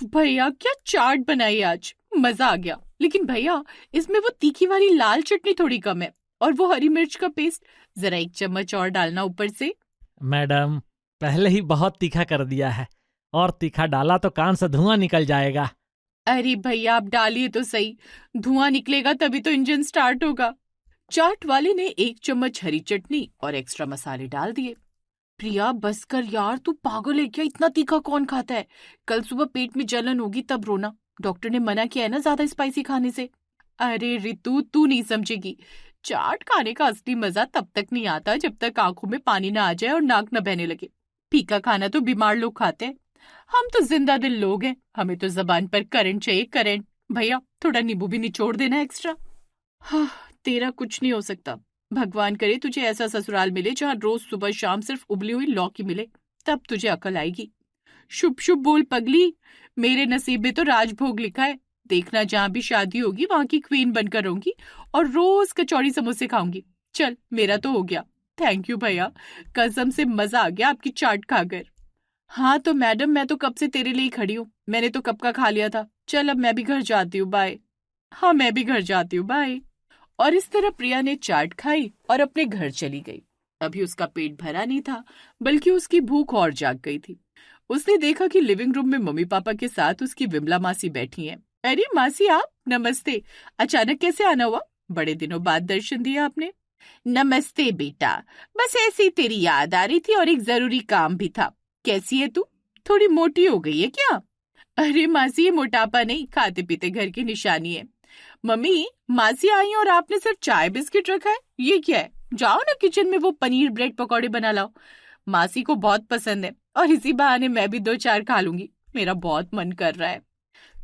उफ भैया, क्या चाट बनाई आज, मजा आ गया। लेकिन भैया, इसमें वो तीखी वाली लाल चटनी थोड़ी कम है, और वो हरी मिर्च का पेस्ट जरा 1 चम्मच और डालना ऊपर से। मैडम, पहले ही बहुत तीखा कर दिया है, और तीखा डाला तो कान से धुआं निकल जाएगा। अरे भैया, आप डालिए तो सही, धुआं निकलेगा तभी तो इंजन स्टार्ट होगा। चाट वाले ने 1 चम्मच हरी चटनी और एक्स्ट्रा मसाले डाल दिए। प्रिया बस कर यार, तू पागल है क्या? इतना तीखा कौन खाता है? कल सुबह पेट में जलन होगी तब रोना। डॉक्टर ने मना किया है ना ज्यादा स्पाइसी खाने से। अरे रितु, तू नहीं समझेगी। चाट खाने का असली मजा तब तक नहीं आता जब तक आंखों में पानी ना आ जाए और नाक न बहने लगे। फीका खाना तो बीमार लोग खाते हैं, हम तो जिंदा दिल लोग हैं, हमें तो जबान पर करंट चाहिए, करंट। भैया, थोड़ा नींबू भी निचोड़ देना एक्स्ट्रा। हाँ, तेरा कुछ नहीं हो सकता। भगवान करे तुझे ऐसा ससुराल मिले जहाँ रोज सुबह शाम सिर्फ उबली हुई लौकी मिले, तब तुझे अकल आएगी। शुभ शुभ बोल पगली, मेरे नसीब में तो राजभोग लिखा है। देखना, जहाँ भी शादी होगी वहां की क्वीन बनकर रहूंगी और रोज कचौड़ी समोसे खाऊंगी। चल, मेरा तो हो गया। थैंक यू भैया, कसम से मजा आ गया आपकी चाट खाकर। हाँ तो मैडम, मैं तो कब से तेरे लिए ही खड़ी हूँ, मैंने तो कब का खा लिया था। चल अब मैं भी घर जाती हूँ, बाय। हाँ, मैं भी घर जाती हूँ, बाय। और इस तरह प्रिया ने चाट खाई और अपने घर चली गई। अभी उसका पेट भरा नहीं था, बल्कि उसकी भूख और जाग गई थी। उसने देखा कि लिविंग रूम में मम्मी पापा के साथ उसकी विमला मासी बैठी हैं। अरे मासी, आप नमस्ते। अचानक कैसे आना हुआ? बड़े दिनों बाद दर्शन दिया आपने। नमस्ते बेटा, बस ऐसे ही तेरी याद आ रही थी और एक जरूरी काम भी था। कैसी है तू? थोड़ी मोटी हो गई है क्या? अरे मासी, ये मोटापा नहीं, खाते पीते घर की निशानी है। मम्मी, मासी आई और आपने सिर्फ चाय बिस्किट रखा है, ये क्या है? जाओ ना किचन में वो पनीर ब्रेड पकौड़े बना लाओ, मासी को बहुत पसंद है, और इसी बहाने मैं भी 2-4 खा लूंगी। मेरा बहुत मन कर रहा है।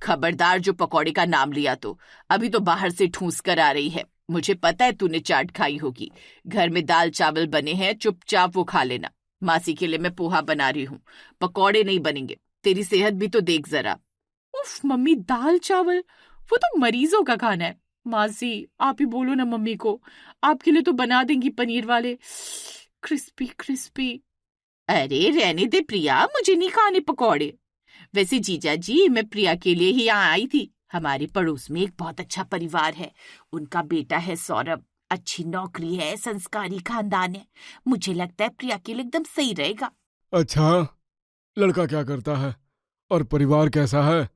खबरदार, जो पकौड़े का नाम लिया तो अभी तो बाहर से ठूस कर आ रही है। मुझे पता है तूने चाट खाई होगी। घर में दाल चावल बने हैं, चुपचाप वो खा लेना। मासी के लिए मैं पोहा बना रही हूँ, पकौड़े नहीं बनेंगे। तेरी सेहत भी तो देख जरा। उफ मम्मी, दाल चावल वो तो मरीजों का खाना है। मासी, आप ही बोलो ना मम्मी को, आपके लिए तो बना देंगी पनीर वाले क्रिस्पी क्रिस्पी। अरे रहने दे प्रिया, मुझे नहीं खाने पकौड़े। वैसे जीजा जी, मैं प्रिया के लिए ही यहाँ आई थी। हमारे पड़ोस में एक बहुत अच्छा परिवार है, उनका बेटा है सौरभ, अच्छी नौकरी है, संस्कारी खानदान है। मुझे लगता है प्रिया के लिए एकदम सही रहेगा। अच्छा, लड़का क्या करता है और परिवार कैसा है?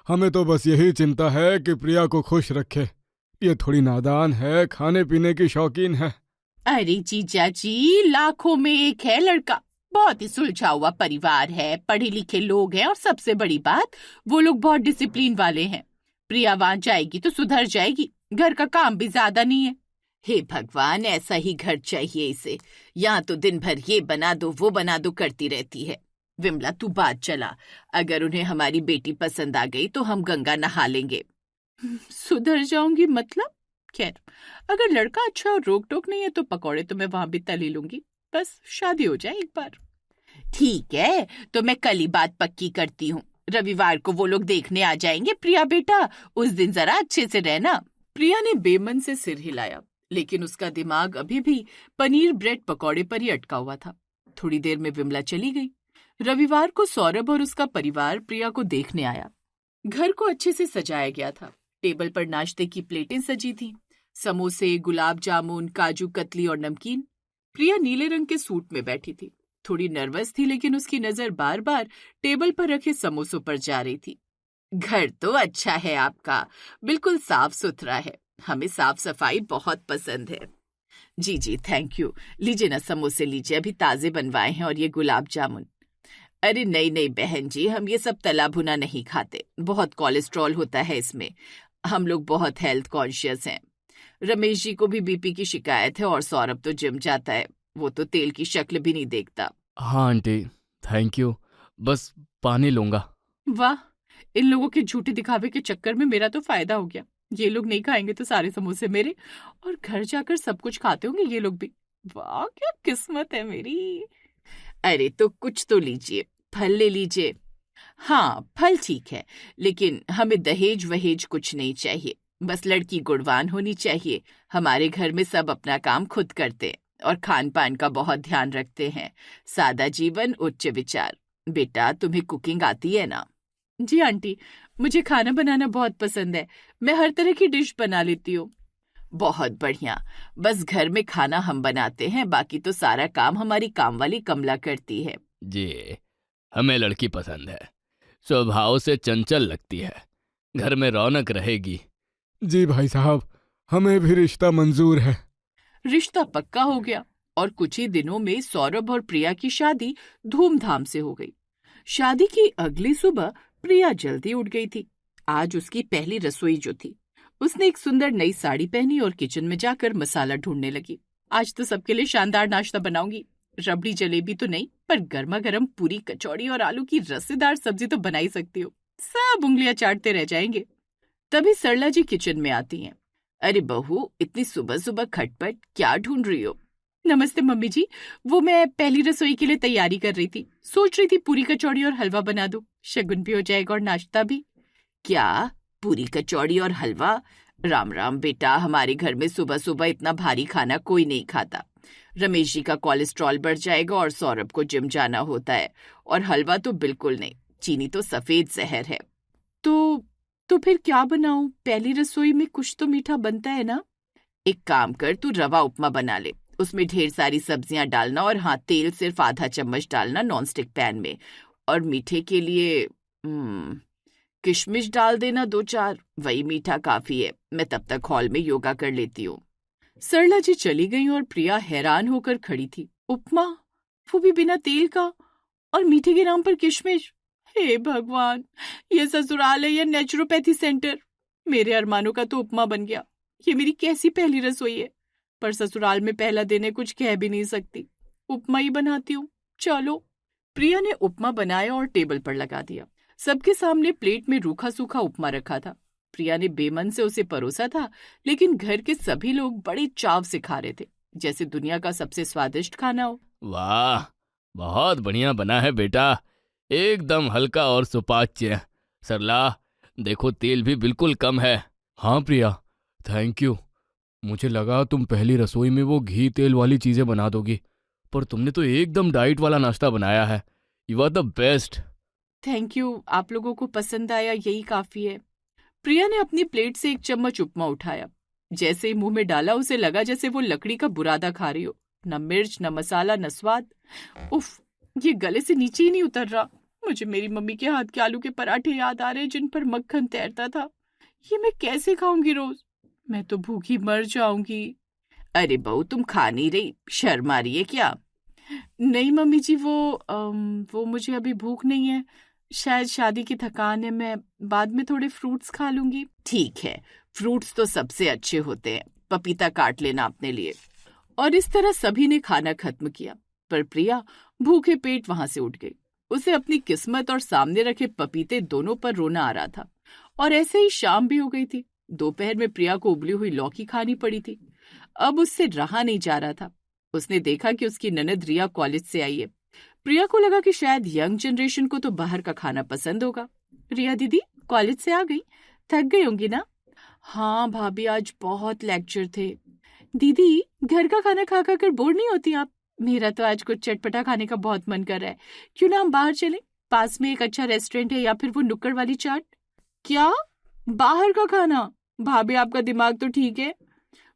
हमें तो बस यही चिंता है कि प्रिया को खुश रखे। ये थोड़ी नादान है, खाने पीने की शौकीन है। अरे जीजा जी, लाखों में एक है लड़का, बहुत ही सुलझा हुआ परिवार है, पढ़े लिखे लोग हैं, और सबसे बड़ी बात, वो लोग बहुत डिसिप्लिन वाले हैं। प्रिया वहां जाएगी तो सुधर जाएगी, घर का काम भी ज्यादा नहीं है। हे भगवान, ऐसा ही घर चाहिए इसे। यहाँ तो दिन भर ये बना दो वो बना दो करती रहती है। विमला, तू बात चला, अगर उन्हें हमारी बेटी पसंद आ गई तो हम गंगा नहा लेंगे। सुधर जाऊंगी मतलब? खैर, अगर लड़का अच्छा और रोक टोक नहीं है तो पकौड़े तो मैं वहां भी तल ही लूंगी, बस शादी हो जाए एक बार। ठीक है, तो मैं कल ही बात पक्की करती हूँ। रविवार को वो लोग देखने आ जाएंगे प्रिया बेटा, उस दिन जरा अच्छे से रहना। प्रिया ने बेमन से सिर हिलाया, लेकिन उसका दिमाग अभी भी पनीर ब्रेड पकौड़े पर ही अटका हुआ था। थोड़ी देर में विमला चली गई। रविवार को सौरभ और उसका परिवार प्रिया को देखने आया। घर को अच्छे से सजाया गया था। टेबल पर नाश्ते की प्लेटें सजी थीं, समोसे, गुलाब जामुन, काजू कतली और नमकीन। प्रिया नीले रंग के सूट में बैठी थी, थोड़ी नर्वस थी, लेकिन उसकी नजर बार बार टेबल पर रखे समोसों पर जा रही थी। घर तो अच्छा है आपका, बिल्कुल साफ सुथरा है, हमें साफ सफाई बहुत पसंद है। जी जी, थैंक यू। लीजिए ना समोसे लीजिए, अभी ताजे बनवाए हैं, और ये गुलाब जामुन। अरे नहीं नहीं बहन जी, हम ये सब तला भुना नहीं खाते, बहुत कोलेस्ट्रॉल होता है इसमें। हम लोग बहुत हेल्थ कॉन्शियस हैं। रमेश जी को भी बीपी की शिकायत है, और सौरभ तो जिम जाता है, वो तो तेल की शक्ल भी नहीं देखता। हाँ आंटी, थैंक यू, बस पानी लूंगा। वाह, इन लोगों के झूठे दिखावे के चक्कर में मेरा तो फायदा हो गया। ये लोग नहीं खाएंगे तो सारे समोसे मेरे, और घर जाकर सब कुछ खाते होंगे ये लोग भी। वाह, क्या किस्मत है मेरी। अरे तो कुछ तो लीजिए, फल ले लीजिए। हाँ, फल ठीक है, लेकिन हमें दहेज वहेज कुछ नहीं चाहिए, बस लड़की गुणवान होनी चाहिए। हमारे घर में सब अपना काम खुद करते हैं और खान पान का बहुत ध्यान रखते हैं। सादा जीवन, उच्च विचार। बेटा, तुम्हें कुकिंग आती है ना? जी आंटी, मुझे खाना बनाना बहुत पसंद है। मैं हर तरह की डिश बना लेती हूँ। बहुत बढ़िया। बस घर में खाना हम बनाते हैं, बाकी तो सारा काम हमारी काम वाली कमला करती है। जी, हमें लड़की पसंद है। स्वभाव से चंचल लगती है। घर में रौनक रहेगी। जी भाई साहब, हमें भी रिश्ता मंजूर है। रिश्ता पक्का हो गया और कुछ ही दिनों में सौरभ और प्रिया की शादी धूमधाम से हो गई। शादी की अगली सुबह प्रिया जल्दी उठ गई थी। आज उसकी पहली रसोई जो थी, उसने एक सुंदर नई साड़ी पहनी और किचन में जाकर मसाला ढूंढने लगी। आज तो सबके लिए शानदार नाश्ता बनाऊंगी। रबड़ी जलेबी तो नहीं, पर गर्मा गर्म पूरी, कचौड़ी और आलू की रसेदार सब्जी तो बना ही सकती हूँ। सब उंगलियां चाटते रह जाएंगे। तभी सरला जी किचन में आती हैं। अरे बहू, इतनी सुबह सुबह खटपट क्या ढूंढ रही हो? नमस्ते मम्मी जी, वो मैं पहली रसोई के लिए तैयारी कर रही थी। सोच रही थी पूरी कचौड़ी और हलवा बना दूं, शगुन भी हो जाएगा और नाश्ता भी। क्या? पूरी कचौड़ी और हलवा? राम राम बेटा, हमारे घर में सुबह सुबह इतना भारी खाना कोई नहीं खाता। रमेश जी का कोलेस्ट्रॉल बढ़ जाएगा और सौरभ को जिम जाना होता है। और हलवा तो बिल्कुल नहीं, चीनी तो सफेद जहर है। तो फिर क्या बनाऊं? पहली रसोई में कुछ तो मीठा बनता है ना। एक काम कर, तू रवा उपमा बना ले। उसमें ढेर सारी सब्जियां डालना और हाँ, तेल सिर्फ आधा चम्मच डालना नॉनस्टिक पैन में। और मीठे के लिए किशमिश डाल देना 2-4, वही मीठा काफी है। मैं तब तक हॉल में योगा कर लेती हूँ। सरला जी चली गई और प्रिया हैरान होकर खड़ी थी। उपमा, वो भी बिना तेल का, और मीठे के नाम पर किशमिश। हे भगवान, ये ससुराल है या नेचुरोपैथी सेंटर? मेरे अरमानों का तो उपमा बन गया। ये मेरी कैसी पहली रसोई है? पर ससुराल में पहला दिन है, कुछ कह भी नहीं सकती। उपमा ही बनाती हूँ, चलो। प्रिया ने उपमा बनाया और टेबल पर लगा दिया। सबके सामने प्लेट में रूखा सूखा उपमा रखा था। प्रिया ने बेमन से उसे परोसा था, लेकिन घर के सभी लोग बड़े चाव से खा रहे थे, जैसे दुनिया का सबसे स्वादिष्ट खाना हो। वाह, बहुत बढ़िया बना है बेटा, एकदम हल्का और सुपाच्य। सरला, देखो तेल भी बिल्कुल कम है। हाँ प्रिया, थैंक यू। मुझे लगा तुम पहली रसोई में वो घी तेल वाली चीजें बना दोगी, पर तुमने तो एकदम डाइट वाला नाश्ता बनाया है। You are the best. Thank you, आप लोगों को पसंद आया, यही काफी है। प्रिया ने अपनी प्लेट से एक चम्मच उपमा उठाया। जैसे ही मुंह में डाला, उसे लगा जैसे वो लकड़ी का बुरादा खा रही हो। न मिर्च, न मसाला, न स्वाद। उफ, ये गले से नीचे ही नहीं उतर रहा। मुझे मेरी मम्मी के हाथ के आलू के पराठे याद आ रहे, जिन पर मक्खन तैरता था। ये मैं कैसे खाऊंगी रोज? मैं तो भूखी मर जाऊंगी। अरे बहू, तुम खा नहीं रही, शर्म आ रही है क्या? नहीं मम्मी जी, वो मुझे अभी भूख नहीं है। शायद शादी की थकान है, मैं बाद में थोड़े फ्रूट्स खा लूंगी। ठीक है, फ्रूट्स तो सबसे अच्छे होते हैं। पपीता काट लेना अपने लिए। और इस तरह सभी ने खाना खत्म किया, पर प्रिया भूखे पेट वहां से उठ गई। उसे अपनी किस्मत और सामने रखे पपीते दोनों पर रोना आ रहा था। और ऐसे ही शाम भी हो गई थी। दोपहर में प्रिया को उबली हुई लौकी खानी पड़ी थी। अब उससे रहा नहीं जा रहा था। उसने देखा कि उसकी ननद रिया कॉलेज से आई है। प्रिया को लगा कि शायद यंग जनरेशन को तो बाहर का खाना पसंद होगा। रिया दीदी कॉलेज से आ गई? थक गई होंगी ना? हाँ भाभी, आज बहुत लेक्चर थे। दीदी, घर का खाना खा खा कर बोर नहीं होती आप? मेरा तो आज कुछ चटपटा खाने का बहुत मन कर रहा है। क्यों ना हम बाहर चलें? पास में एक अच्छा रेस्टोरेंट है, या फिर वो नुक्कड़ वाली चाट। क्या? बाहर का खाना? भाभी, आपका दिमाग तो ठीक है।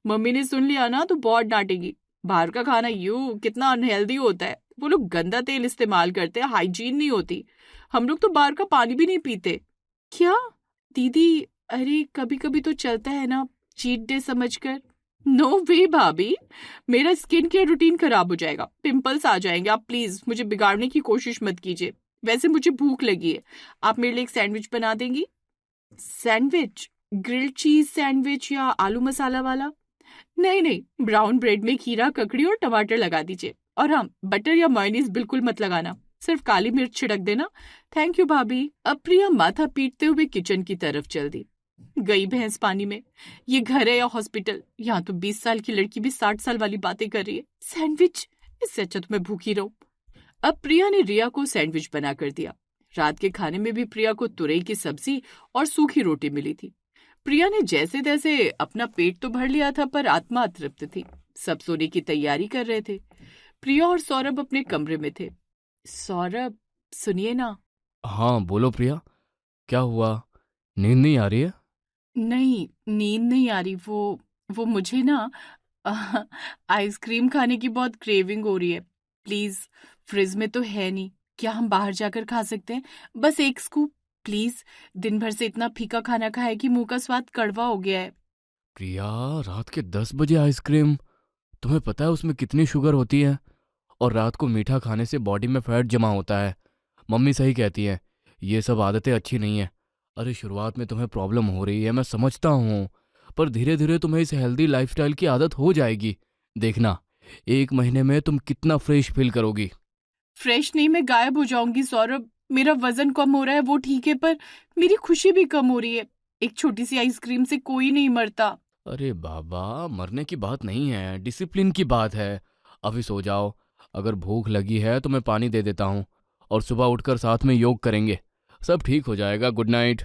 मम्मी ने सुन लिया ना तो बहुत डांटेगी। बाहर का खाना कितना अनहेल्दी होता है। वो लोग गंदा तेल इस्तेमाल करते हैं, हाइजीन नहीं होती। हम लोग तो बाहर का पानी भी नहीं पीते। क्या? दीदी, अरे कभी कभी तो चलता है ना, चीट डे समझकर। नो वे भाभी, मेरा स्किन केयर रूटीन खराब हो जाएगा, पिंपल्स आ जाएंगे। आप प्लीज मुझे बिगाड़ने की कोशिश मत कीजिए। वैसे मुझे भूख लगी है, आप मेरे लिए एक सैंडविच बना देंगी? सैंडविच? ग्रिल्ड चीज सैंडविच या आलू मसाला वाला? नहीं नहीं, ब्राउन ब्रेड में खीरा, ककड़ी और टमाटर लगा दीजिए। और हाँ, बटर या मेयोनीज बिल्कुल मत लगाना, सिर्फ काली मिर्च छिड़क देना। थैंक यू भाभी। अब प्रिया माथा पीटते हुए किचन की तरफ चल दी। गई भैंस पानी में। ये घर है या हॉस्पिटल? यहाँ तो 20 साल की लड़की भी 60 साल वाली बातें कर रही है। सैंडविच? इससे अच्छा तो मैं भूखी रहूं। अब प्रिया ने रिया को सैंडविच बना कर दिया। रात के खाने में भी प्रिया को तुरई की सब्जी और सूखी रोटी मिली थी। प्रिया ने जैसे तैसे अपना पेट तो भर लिया था, पर आत्मा अतृप्त थी। सब सोने की तैयारी कर रहे थे। प्रिया और सौरभ अपने कमरे में थे। सौरभ, सुनिए ना। हाँ बोलो प्रिया, क्या हुआ? नींद नहीं आ रही है? नहीं, नींद नहीं आ रही। वो मुझे ना आइसक्रीम खाने की बहुत क्रेविंग हो रही है। प्लीज, फ्रिज में तो है नहीं, क्या हम बाहर जाकर खा सकते हैं? बस एक स्कूप प्लीज। दिन भर से इतना फीका खाना खाया कि मुंह का स्वाद कड़वा हो गया है। प्रिया, रात के 10 बजे आइसक्रीम? तुम्हें पता है उसमें कितनी शुगर होती है? और रात को मीठा खाने से बॉडी में फैट जमा होता है। मम्मी सही कहती है, ये सब आदतें अच्छी नहीं है। अरे शुरुआत में तुम्हें प्रॉब्लम हो रही है, मैं समझता हूँ, पर धीरे धीरे तुम्हें इस हेल्दी लाइफस्टाइल की आदत हो जाएगी। देखना, 1 महीने में तुम कितना फ्रेश फील करोगी। फ्रेश नहीं, मैं गायब हो जाऊंगी सौरभ। मेरा वजन कम हो रहा है वो ठीक है, पर मेरी खुशी भी कम हो रही है। एक छोटी सी आइसक्रीम से कोई नहीं मरता। अरे बाबा, मरने की बात नहीं है, डिसिप्लिन की बात है। अभी सो जाओ। अगर भूख लगी है तो मैं पानी दे देता हूँ, और सुबह उठकर साथ में योग करेंगे। सब ठीक हो जाएगा। Good night.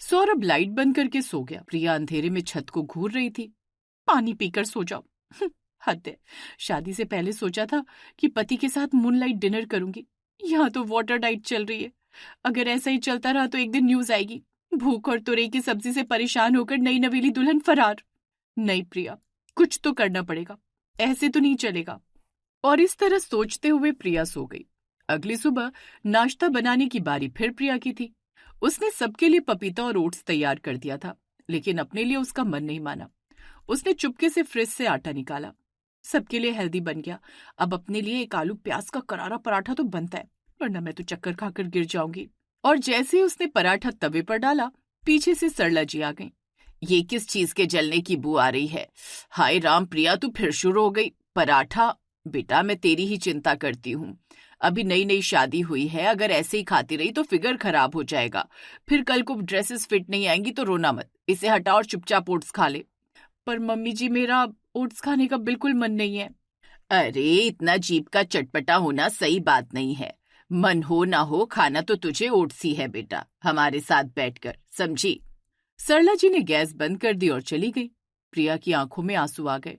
सौरभ लाइट बंद करके सो गया। प्रिया अंधेरे में छत को घूर रही थी। पानी पीकर सो जाओ। हद है। शादी से पहले सोचा था कि पति के साथ मूनलाइट डिनर करूंगी, यहाँ तो वाटर डाइट चल रही है। अगर ऐसा ही चलता रहा तो एक दिन न्यूज आएगी, भूख और तुरई की सब्जी से परेशान होकर नई नवेली दुल्हन फरार। नहीं प्रिया, कुछ तो करना पड़ेगा, ऐसे तो नहीं चलेगा। और इस तरह सोचते हुए प्रिया सो गई। अगली सुबह नाश्ता बनाने की बारी फिर प्रिया की थी। उसने सबके लिए पपीता और ओट्स तैयार कर दिया था, लेकिन अपने लिए उसका मन नहीं माना। उसने चुपके से फ्रिज से आटा निकाला। सबके लिए हेल्दी बन गया। अब अपने लिए एक आलू प्याज का करारा पराठा तो बनता है, वरना मैं तो चक्कर खाकर गिर जाऊंगी। और जैसे ही उसने पराठा तवे पर डाला, पीछे से सरला जी आ गई। ये किस चीज के जलने की बू आ रही है? हाय राम प्रिया, तू फिर शुरू हो गई। पराठा? बेटा मैं तेरी ही चिंता करती हूँ। अभी नई नई शादी हुई है, अगर ऐसे ही खाती रही तो फिगर खराब हो जाएगा। फिर कल को ड्रेसेस फिट नहीं आएंगी तो रोना मत। इसे हटा और चुपचाप ओट्स खा ले। पर मम्मी जी, मेरा ओट्स खाने का बिल्कुल मन नहीं है। अरे इतना जीभ का चटपटा होना सही बात नहीं है। मन हो ना हो, खाना तो तुझे ओट्स ही है बेटा, हमारे साथ बैठकर, समझी? सरला जी ने गैस बंद कर दी और चली गई। प्रिया की आंखों में आंसू आ गए।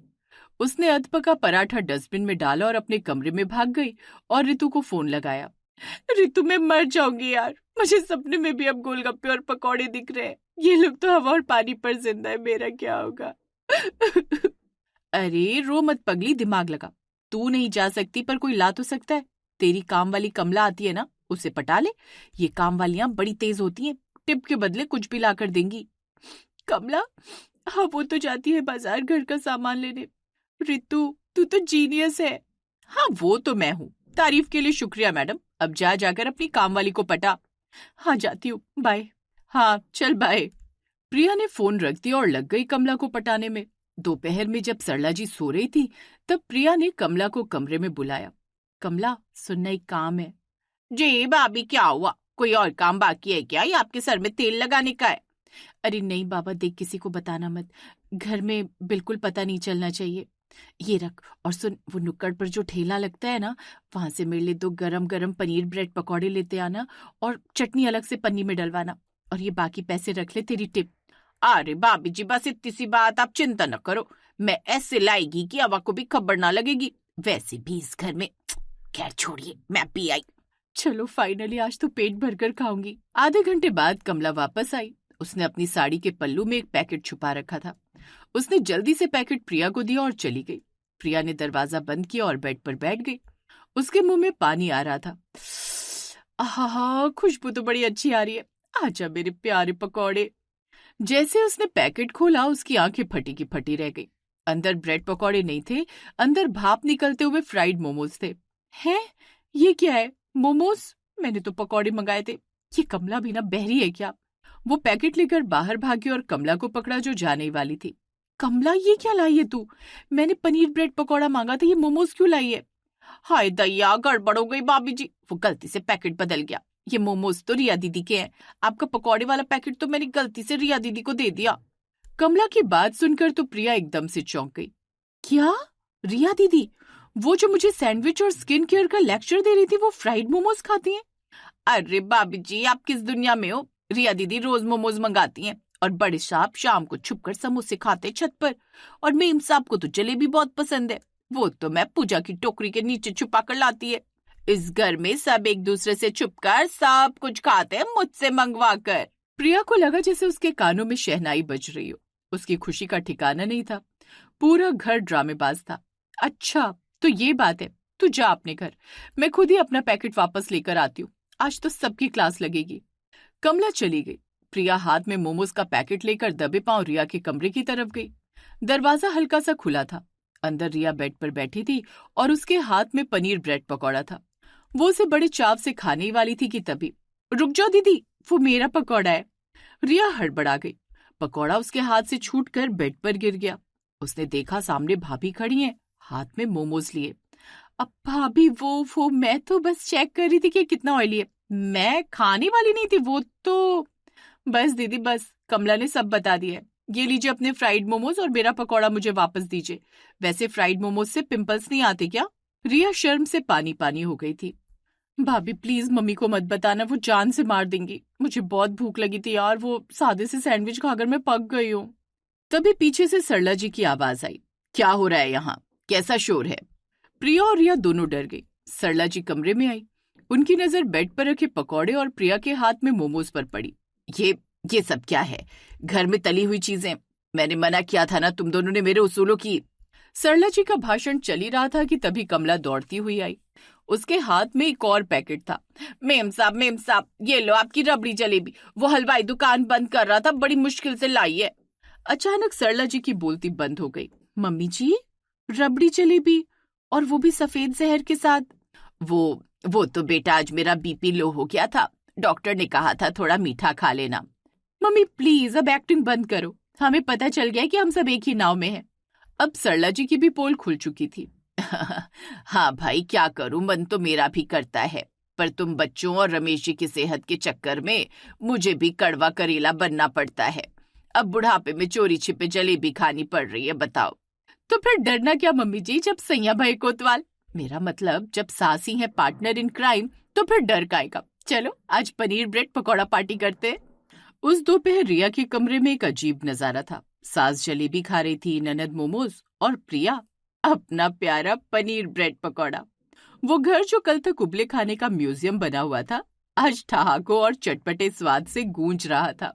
उसने अधपका पराठा डस्टबिन में डाला और अपने कमरे में भाग गई और रितु को फोन लगाया। रितु, मैं मर जाऊंगी यार, मुझे सपने में भी अब गोलगप्पे और पकौड़े दिख रहे हैं। ये लोग तो हवा और पानी पर जिंदा है, मेरा क्या होगा? अरे रो मत पगली, दिमाग लगा। तू नहीं जा सकती पर कोई ला तो सकता है। तेरी काम वाली कमला आती है ना, उसे पटा ले। ये काम वालियां बड़ी तेज होती हैं, टिप के बदले कुछ भी ला कर देंगी। कमला? हाँ, वो तो जाती है बाजार घर का सामान लेने। रितु, तू तो जीनियस है। हाँ, वो तो मैं हूँ। तारीफ के लिए शुक्रिया मैडम। अब जा जाकर अपनी काम वाली को पटा। हाँ जाती हूँ, बाय। हाँ चल बाय। प्रिया ने फोन रख दिया और लग गई कमला को पटाने में। दोपहर में जब सरला जी सो रही थी, तब प्रिया ने कमला को कमरे में बुलाया। कमला, सुनना एक काम है। जी भाभी, क्या हुआ? कोई और काम बाकी है क्या, या आपके सर में तेल लगाने का है? अरे नहीं बाबा, देख किसी को बताना मत। घर में बिल्कुल पता नहीं चलना चाहिए। ये रख, और सुन, वो नुक्कड़ पर जो ठेला लगता है ना, वहां से मेरे लिए 2 गरम गरम पनीर ब्रेड पकौड़े लेते आना, और चटनी अलग से पन्नी में डलवाना। और ये बाकी पैसे रख ले, तेरी टिप। अरे भाभी जी, बस इतनी सी बात, आप चिंता न करो। मैं ऐसे लाएगी कि अवा को भी खबर ना लगेगी। वैसे भी इस घर में, खैर छोड़िए, मैं पी आई। चलो फाइनली आज तो पेट भरकर खाऊंगी। आधे घंटे बाद कमला वापस आई। उसने अपनी साड़ी के पल्लू में एक पैकेट छुपा रखा था। उसने जल्दी से पैकेट प्रिया को दिया और चली गई। प्रिया ने दरवाजा बंद किया और बेड पर बैठ गई। उसके मुंह में पानी आ रहा था। आहा, खुशबू तो बड़ी अच्छी आ रही है। आजा मेरे प्यारे पकौड़े। जैसे उसने पैकेट खोला, उसकी आंखें फटी की फटी रह गई। अंदर ब्रेड पकौड़े नहीं थे, अंदर भाप निकलते हुए फ्राइड मोमोज थे। हैं? ये क्या है? मोमोज? मैंने तो पकौड़े मंगाए थे। ये कमला भी ना बहरी है क्या? वो पैकेट लेकर बाहर भागी और कमला को पकड़ा जो जाने वाली थी। कमला, ये क्या लाई है तू? मैंने पनीर ब्रेड पकौड़ा मांगा था, ये मोमोज क्यों लाई है? हाय दैया, गड़बड़ हो गई भाभी जी, वो गलती से पैकेट बदल गया। ये मोमोज तो रिया दीदी के हैं, आपका पकौड़े वाला पैकेट तो मैंने गलती से रिया दीदी को दे दिया। कमला की बात सुनकर तो प्रिया एकदम से चौंक गई। क्या? रिया दीदी? वो जो मुझे सैंडविच और स्किन केयर का लेक्चर दे रही थी, वो फ्राइड मोमोज खाती हैं? अरे भाभी जी, आप किस दुनिया में हो? रिया दीदी रोज मोमोज मंगाती हैं, और बड़े साहब शाम को छुपकर समोसे खाते छत पर। और मेम साहब को तो जलेबी बहुत पसंद है, वो तो मैं पूजा की टोकरी के नीचे छुपा कर लाती है। इस घर में सब एक दूसरे से छुपकर सब कुछ खाते हैं, मुझसे मंगवा कर। प्रिया को लगा जैसे उसके कानों में शहनाई बज रही हो। उसकी खुशी का ठिकाना नहीं था। पूरा घर ड्रामेबाज था। अच्छा तो ये बात है, तू जा अपने घर, मैं खुद ही अपना पैकेट वापस लेकर आती हूँ। आज तो सबकी क्लास लगेगी। कमला चली गई। प्रिया हाथ में मोमोज का पैकेट लेकर दबे पांव रिया के कमरे की तरफ गई। दरवाजा हल्का सा खुला था। अंदर रिया बेड पर बैठी थी और उसके हाथ में पनीर ब्रेड पकौड़ा था। वो उसे बड़े चाव से खाने ही वाली थी कि तभी, रुक जाओ दीदी, वो मेरा पकौड़ा है। रिया हड़बड़ा गई। पकौड़ा उसके हाथ से छूटकर बेड पर गिर गया। उसने देखा सामने भाभी खड़ी हैं, हाथ में मोमोज लिए। अब भाभी वो मैं तो बस चेक कर रही थी कि कितना ऑयली है, मैं खाने वाली नहीं थी वो तो। बस दीदी बस, कमला ने सब बता दिया है। ये लीजिए अपने फ्राइड मोमोज और मेरा पकौड़ा मुझे वापस दीजिए। वैसे फ्राइड मोमोज से पिंपल्स नहीं आते क्या? रिया शर्म से पानी पानी हो गई थी। भाभी प्लीज मम्मी को मत बताना, वो जान से मार देंगी। मुझे बहुत भूख लगी थी यार, वो सादे से सैंडविच खाकर मैं पक गई हूँ। तभी पीछे से सरला जी की आवाज आई, क्या हो रहा है यहाँ, कैसा शोर है? प्रिया और रिया दोनों डर गई। सरला जी कमरे में आई। उनकी नजर बेड पर रखे पकौड़े और प्रिया के हाथ में मोमोज पर पड़ी। ये सब क्या है? घर में तली हुई चीजें, मैंने मना किया था ना, तुम दोनों ने मेरे उसूलों की। सरला जी का भाषण चल ही रहा था कि तभी कमला दौड़ती हुई आई। उसके हाथ में एक और पैकेट था। मेम साहब, ये लो आपकी रबड़ी जलेबी, वो हलवाई दुकान बंद कर रहा था, बड़ी मुश्किल से लाई है। अचानक सरला जी की बोलती बंद हो गई। मम्मी जी, रबड़ी जलेबी, और वो भी सफेद जहर के साथ? वो तो बेटा आज मेरा बीपी लो हो गया था, डॉक्टर ने कहा था थोड़ा मीठा खा लेना। मम्मी प्लीज अब एक्टिंग बंद करो, हमें पता चल गया कि हम सब एक ही नाव में हैं। अब सरला जी की भी पोल खुल चुकी थी। हाँ भाई क्या करूं, मन तो मेरा भी करता है, पर तुम बच्चों और रमेश जी की सेहत के चक्कर में मुझे भी कड़वा करेला बनना पड़ता है। अब बुढ़ापे में चोरी छिपे जलेबी खानी पड़ रही है, बताओ। तो फिर डरना क्या मम्मी जी, जब सैया भाई कोतवाल, मेरा मतलब जब सासी है पार्टनर इन क्राइम, तो फिर डर काएगा। चलो आज पनीर ब्रेड पकौड़ा पार्टी करते हैं। उस दोपहर रिया के कमरे में एक अजीब नजारा था। सास जलेबी खा रही थी, ननद मोमोज और प्रिया अपना प्यारा पनीर ब्रेड पकौड़ा। वो घर जो कल तक उबले खाने का म्यूजियम बना हुआ था, आज ठहाकों और चटपटे स्वाद से गूंज रहा था।